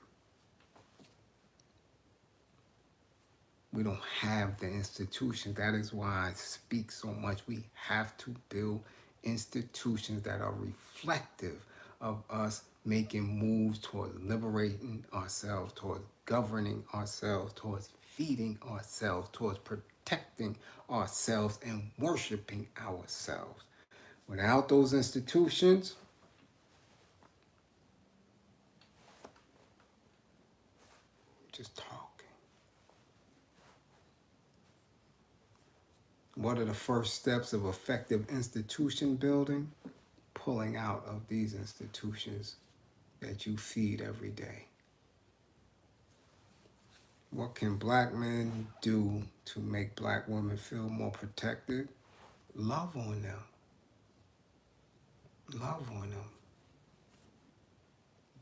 We don't have the institutions. That is why I speak so much. We have to build institutions that are reflective of us making moves towards liberating ourselves, towards governing ourselves, towards feeding ourselves, towards protecting ourselves and worshiping ourselves. Without those institutions, just talking. What are the first steps of effective institution building? Pulling out of these institutions that you feed every day. What can black men do to make black women feel more protected? Love on them. Love on them.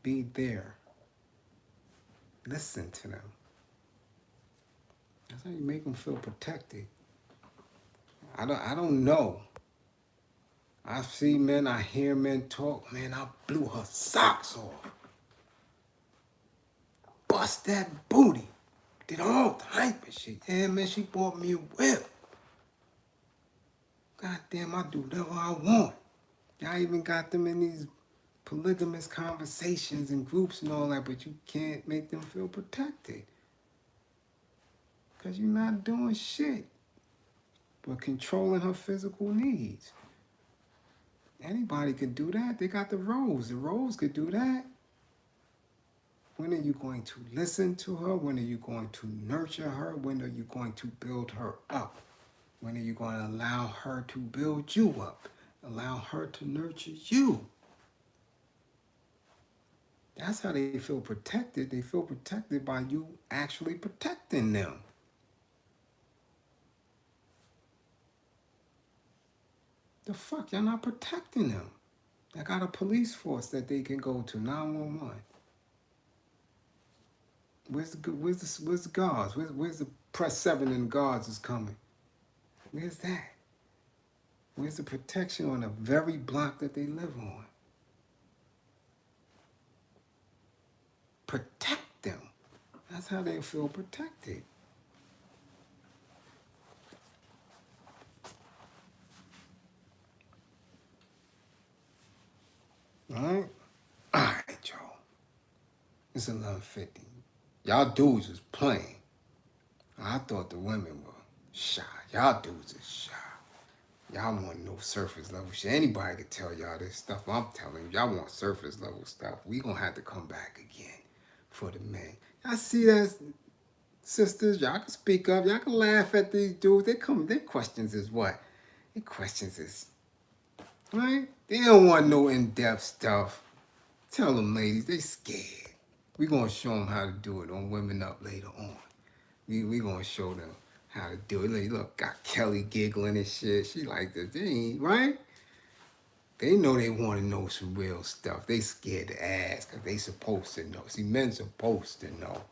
Be there. Listen to them. That's how you make them feel protected. I don't know. I see men, I hear men talk. Man, I blew her socks off. Bust that booty. Did all type of shit. Yeah, man, she bought me a whip. Goddamn, I do whatever I want. Y'all even got them in these polygamous conversations and groups and all that, but you can't make them feel protected. Because you're not doing shit but controlling her physical needs. Anybody could do that. They got the roles. The roles could do that. When are you going to listen to her? When are you going to nurture her? When are you going to build her up? When are you going to allow her to build you up? Allow her to nurture you. That's how they feel protected. They feel protected by you actually protecting them. The fuck? Y'all not protecting them. I got a police force that they can go to, 911. Where's the guards? Where's the press 7 and the guards is coming? Where's that? Where's the protection on the very block that they live on? protect them. That's how they feel protected. All right? All right, y'all. It's 11:50. Y'all dudes is playing. I thought the women were shy. Y'all dudes is shy. Y'all want no surface level shit. Anybody could tell y'all this stuff I'm telling you. Y'all want surface level stuff. We gonna have to come back again for the men. Y'all see that, sisters? Y'all can speak up. Y'all can laugh at these dudes. Their questions is what? Their questions is, right? They don't want no in-depth stuff. Tell them, ladies, they scared. We gonna show them how to do it on Women Up later on. We gonna show them how to do it. Look, got Kelly giggling and shit. She like this. They ain't, right? They know they want to know some real stuff. They scared to ask because they supposed to know. See, men supposed to know.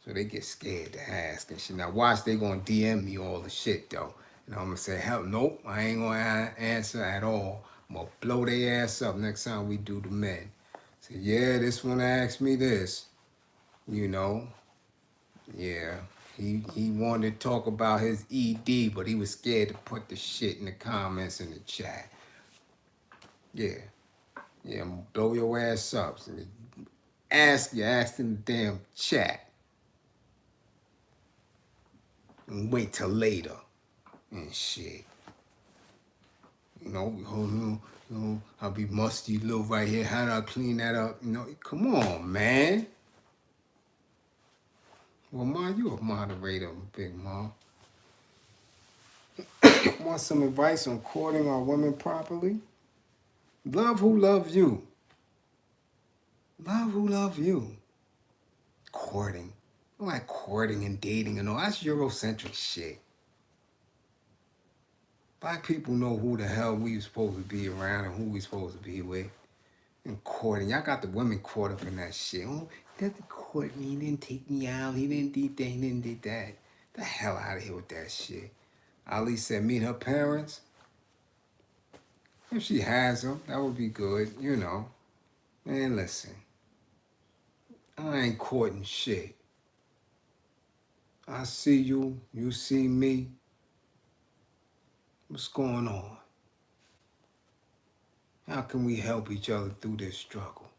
So they get scared to ask and shit. Now watch, they gonna DM me all the shit though. And I'm gonna say, hell, nope, I ain't gonna answer at all. I'm gonna blow their ass up next time we do the men. Say, yeah, this one asked me this. You know, yeah. He wanted to talk about his ED, but he was scared to put the shit in the comments in the chat. Yeah. Yeah, I'm gonna blow your ass up. So ask in the damn chat. And wait till later and shit. I'll be musty little right here. How do I clean that up? Come on, man. Well, Ma, you a moderator, Big Mom. Want some advice on courting our women properly? Love who loves you. Love who loves you. Courting. I like courting and dating and all. That's Eurocentric shit. Black people know who the hell we supposed to be around and who we supposed to be with. And courting. Y'all got the women caught up in that shit. Oh, he doesn't court me. He didn't take me out. He didn't do that. He didn't do that. The hell out of here with that shit. Ali said meet her parents. If she has them, that would be good, Man, listen. I ain't courting shit. I see you. You see me. What's going on? How can we help each other through this struggle?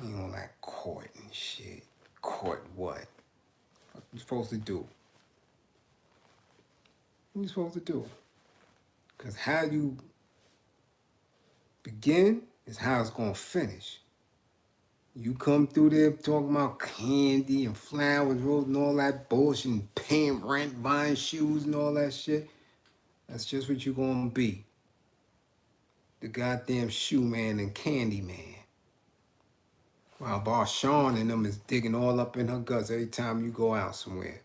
You don't like courting shit. Court what? What you supposed to do? What you supposed to do? Because how you begin is how it's going to finish. You come through there talking about candy and flowers, roses, and all that bullshit, and paying rent, buying shoes, and all that shit. That's just what you're going to be. The goddamn shoe man and candy man. While Boss Sean and them is digging all up in her guts every time you go out somewhere.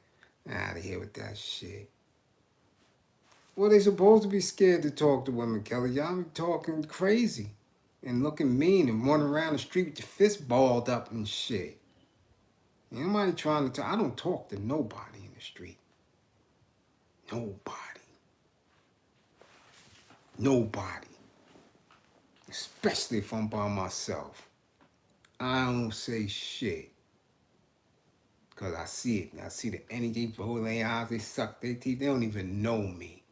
Out of here with that shit. Well, they supposed to be scared to talk to women, Kelly. Y'all be talking crazy and looking mean and running around the street with your fist balled up and shit. Ain't nobody trying to talk. I don't talk to nobody in the street. Nobody. Nobody. Especially if I'm by myself. I don't say shit. Because I see it. I see the energy roll their eyes. They suck their teeth. They don't even know me.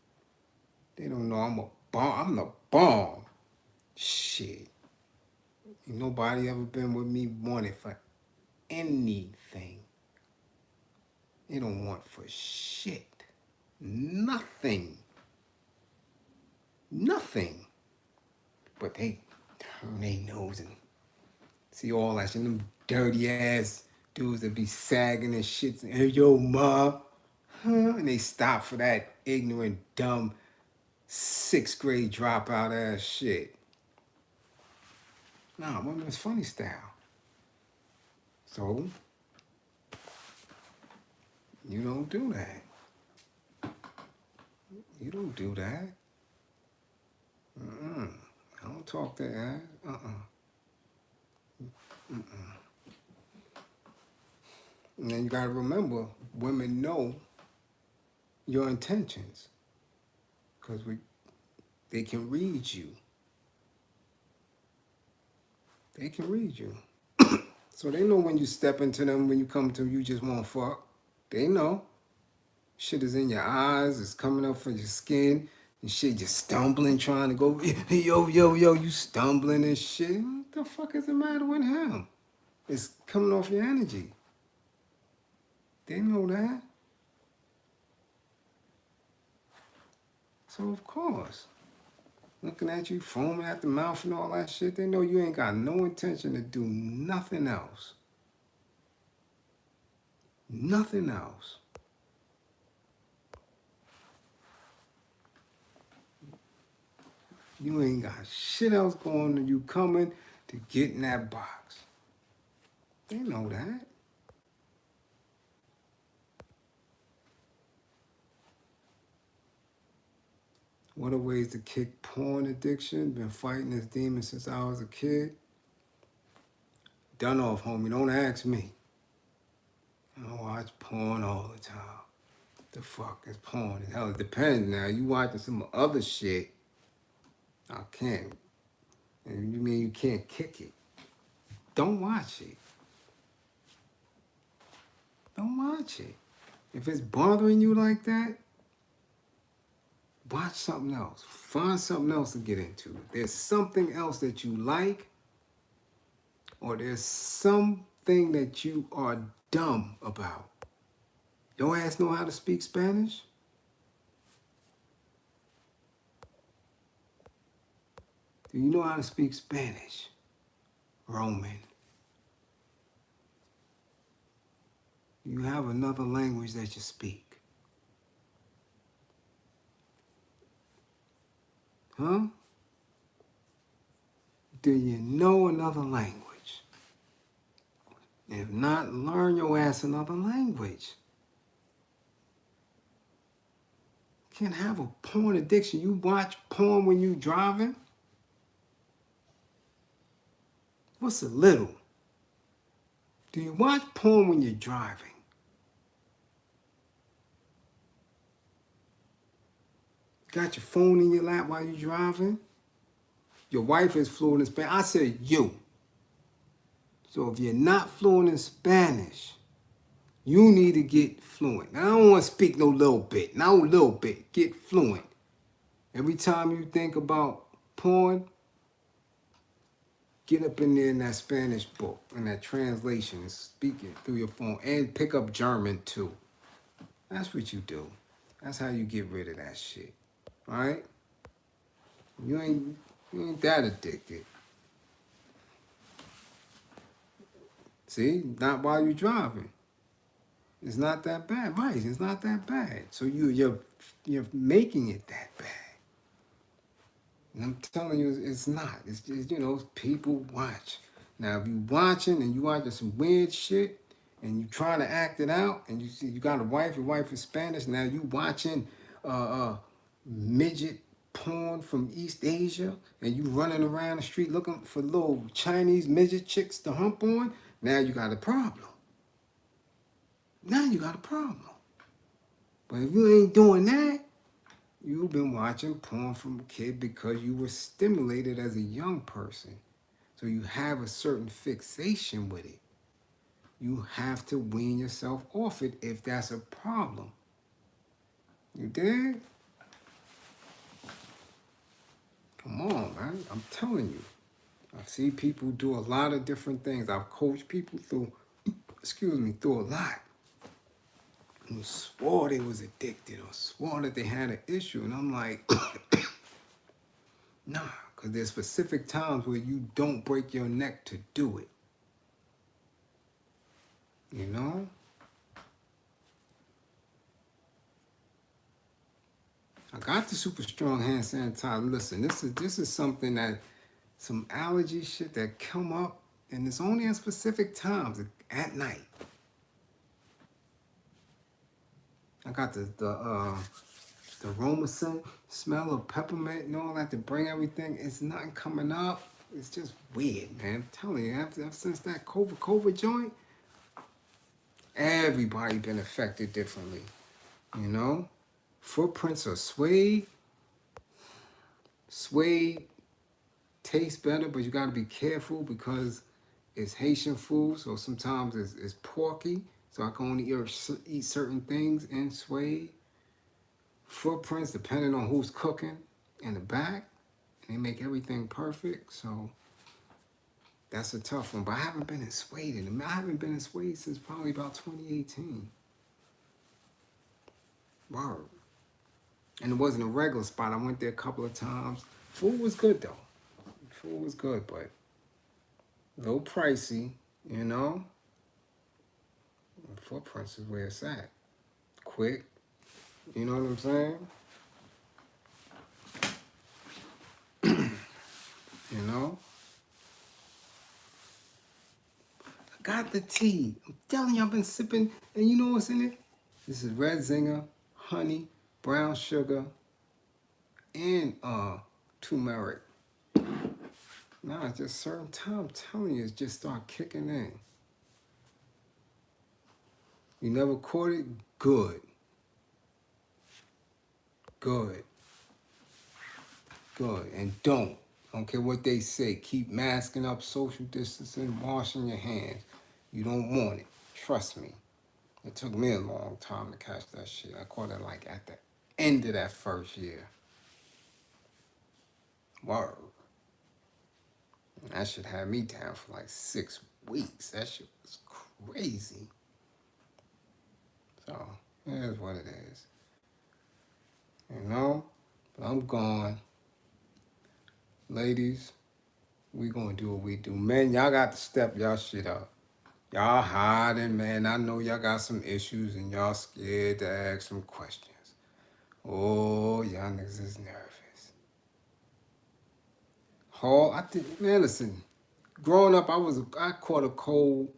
They don't know I'm a bomb. I'm the bomb. Shit. Ain't nobody ever been with me wanted for anything. They don't want for shit. Nothing. Nothing. But they turn their nose and see all that shit. Them dirty ass dudes that be sagging and shit. Hey, yo, ma. Huh? And they stop for that ignorant, dumb, 6th grade dropout ass shit. Nah, women's funny style. So, you don't do that. You don't do that. I don't talk that ass. And then you gotta remember, women know your intentions. Because they can read you. They can read you. So they know when you step into them, when you come to them, you just want to fuck. They know. Shit is in your eyes, it's coming up from your skin, and shit just stumbling, trying to go, yo, yo, yo, you stumbling and shit. What the fuck is the matter with him? It's coming off your energy. They know that. So of course, looking at you, foaming at the mouth and all that shit, they know you ain't got no intention to do nothing else. Nothing else. You ain't got shit else going on. You coming to get in that box. They know that. What are ways to kick porn addiction? Been fighting this demon since I was a kid. Done off, homie. Don't ask me. I watch porn all the time. The fuck is porn? Hell, it depends now. You watching some other shit, I can't. And you mean you can't kick it? Don't watch it. Don't watch it. If it's bothering you like that, watch something else. Find something else to get into. There's something else that you like, or there's something that you are dumb about. Your ass know how to speak Spanish? Do you know how to speak Spanish? Roman. You have another language that you speak. Huh? Do you know another language? If not, learn your ass another language. You can't have a porn addiction. You watch porn when you driving? What's a little? Do you watch porn when you're driving? Got your phone in your lap while you're driving? Your wife is fluent in Spanish. I said you. So if you're not fluent in Spanish, you need to get fluent. Now, I don't want to speak no little bit. No little bit. Get fluent. Every time you think about porn, get up in there in that Spanish book, in that translation, and speak it through your phone. And pick up German, too. That's what you do. That's how you get rid of that shit. All right? You ain't that addicted. See? Not while you're driving. It's not that bad. Right, it's not that bad. So you're making it that bad. And I'm telling you, it's not. It's just, people watch. Now, if you watching and you watching some weird shit and you trying to act it out and you see you got a wife, your wife is Spanish, now you watching midget porn from East Asia and you running around the street looking for little Chinese midget chicks to hump on, now you got a problem. Now you got a problem. But if you ain't doing that, you've been watching porn from a kid because you were stimulated as a young person. So you have a certain fixation with it. You have to wean yourself off it if that's a problem. You dig? Come on, man. I'm telling you. I see people do a lot of different things. I've coached people through a lot. Who swore they was addicted or swore that they had an issue. And I'm like, nah, because there's specific times where you don't break your neck to do it. You know? I got the super strong hand sanitizer. Listen, this is something that some allergy shit that come up, and it's only at specific times at night. I got the aroma scent, smell of peppermint and all that to bring everything. It's nothing coming up. It's just weird, man. I'm telling you, ever since that COVID joint, everybody been affected differently. You know? Footprints are suede. Suede tastes better, but you got to be careful because it's Haitian food, so sometimes it's porky, so I can only eat certain things in suede. Footprints, depending on who's cooking in the back, they make everything perfect, so that's a tough one. But I haven't been in suede I haven't been in suede since probably about 2018. Word. And it wasn't a regular spot. I went there a couple of times. Food was good though. Food was good, but a little pricey, you know. Footprints is where it's at. Quick, you know what I'm saying? You know? I got the tea. I'm telling you, I've been sipping, and you know what's in it? This is red zinger, honey, brown sugar, and turmeric. Nah, just certain time, I'm telling you, it just start kicking in. You never caught it? Good. Good. Good. And don't care what they say. Keep masking up, social distancing, washing your hands. You don't want it. Trust me. It took me a long time to catch that shit. I caught it like at the end of that first year. Word. And that shit had me down for like 6 weeks. That shit was crazy. So, it is what it is. You know? But I'm gone. Ladies, we gonna do what we do. Men, y'all got to step y'all shit up. Y'all hiding, man. I know y'all got some issues and y'all scared to ask some questions. Oh, y'all niggas is nervous. I think, man, listen. Growing up, I caught a cold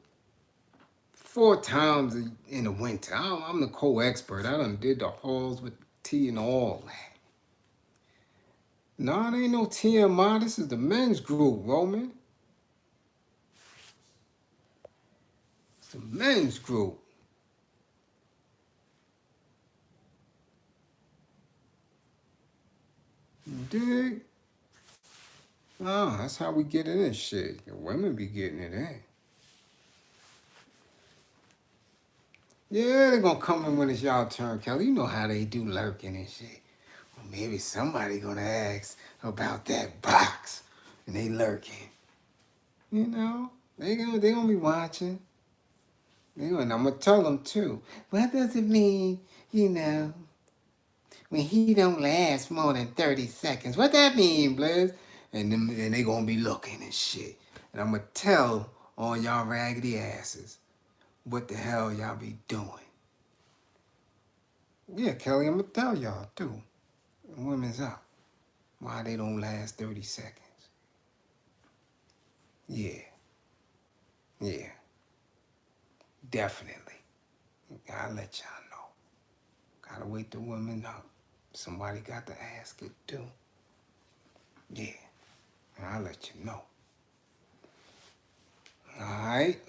4 times in the winter. I'm the cold expert. I done did the halls with tea and all that. No, it ain't no TMI. This is the men's group, Roman. It's the men's group. You dig? Oh, that's how we get in this shit. The women be getting it in. Yeah, they gonna come in when it's y'all turn, Kelly. You know how they do lurking and shit. Well, maybe somebody gonna ask about that box, and they lurking. You know, they gonna be watching. And I'm gonna tell them too. What does it mean, when he don't last more than 30 seconds? What that mean, Bliz? And they gonna be looking and shit. And I'm gonna tell all y'all raggedy asses what the hell y'all be doing. Yeah, Kelly, I'm gonna tell y'all too. Women's up. Why they don't last 30 seconds. Yeah. Yeah. Definitely. Gotta let y'all know. Gotta wake the women up. Somebody got to ask it too. Yeah. And I'll let you know. Alright.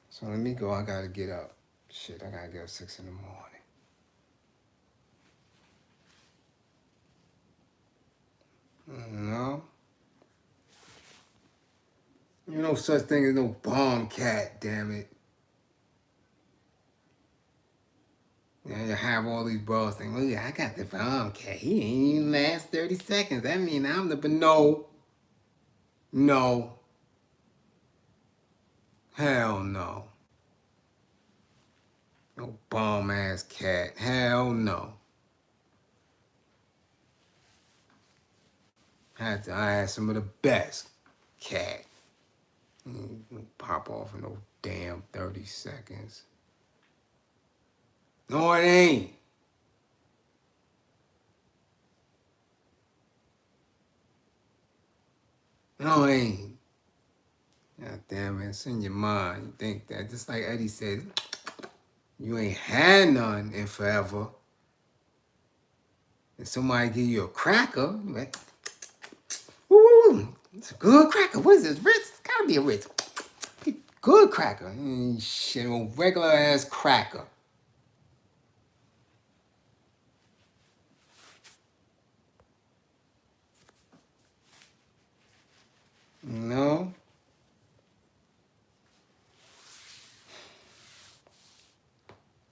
So let me go. I gotta get up. Shit, I gotta get up 6 in the morning. No. You know such thing as no bomb cat, damn it. Yeah, you have all these bros think, well, yeah, I got the bomb cat. He ain't even last 30 seconds. That mean I'm the, but no. No. Hell no. No bomb ass cat. Hell no. I had some of the best cat. Pop off in no damn 30 seconds. No, it ain't. No, it ain't. God damn it, it's in your mind. You think that. Just like Eddie said, you ain't had none in forever. And somebody give you a cracker, you're like, woo, it's a good cracker. What is this? Ritz? It's gotta be a Ritz. Good cracker. Shit, a regular ass cracker. You know?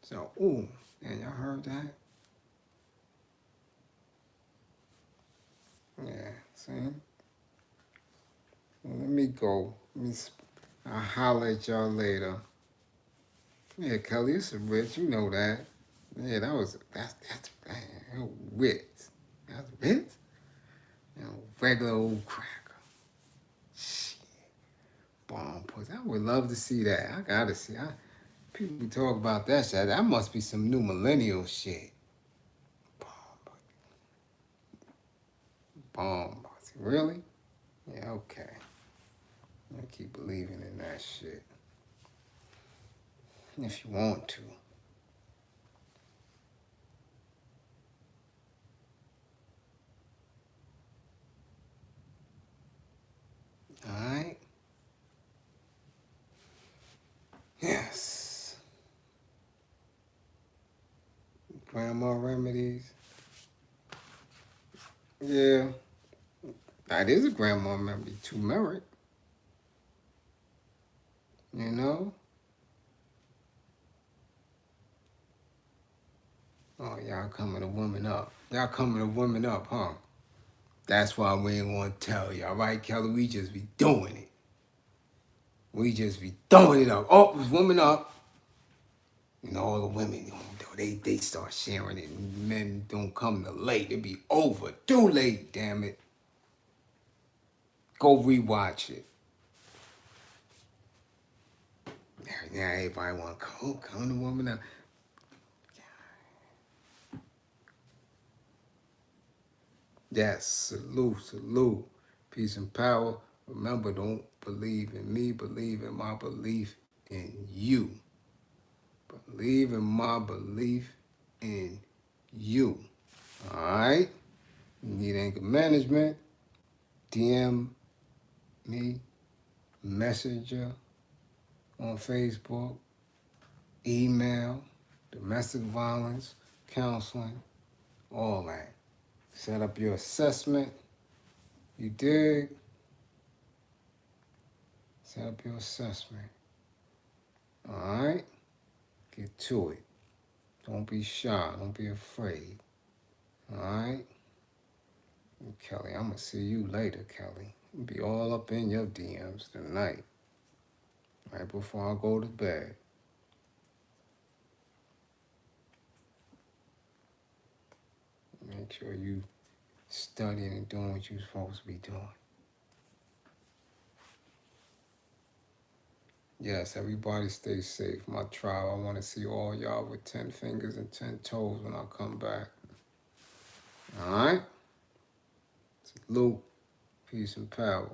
So, ooh, yeah, y'all heard that? Yeah, see? Well, let me go. I'll holler at y'all later. Yeah, Kelly, it's a Ritz. You know that. Yeah, that's man, Ritz. That's Ritz? You know, regular old cracker. Shit. Bomb pussy. I would love to see that. I gotta see. People talk about that shit. That must be some new millennial shit. Bomb pussy. Really? Yeah, okay. I keep believing in that shit. If you want to. Alright? Yes. Grandma remedies. Yeah. That is a grandma remedy. Turmeric. You know? Oh, y'all coming to woman up. Y'all coming to woman up, huh? That's why we ain't want to tell y'all, right, Kelly? We just be doing it. We just be throwing it up. Oh, it's woman up. You know, all the women, they start sharing it. And men don't come till late. It be over. Too late, damn it. Go rewatch it. Now everybody want to come to woman up. Yes, salute. Peace and power. Remember, don't believe in me. Believe in my belief in you. Believe in my belief in you. All right? You need anger management? DM me, Messenger on Facebook, email, domestic violence, counseling, all that. Set up your assessment. You dig? Set up your assessment. All right? Get to it. Don't be shy. Don't be afraid. All right? And Kelly, I'm going to see you later, Kelly. I'll be all up in your DMs tonight, right before I go to bed. Make sure you studying and doing what you're supposed to be doing. Yes, everybody stay safe. My tribe, I want to see all y'all with 10 fingers and 10 toes when I come back. All right? Salute, peace, and power.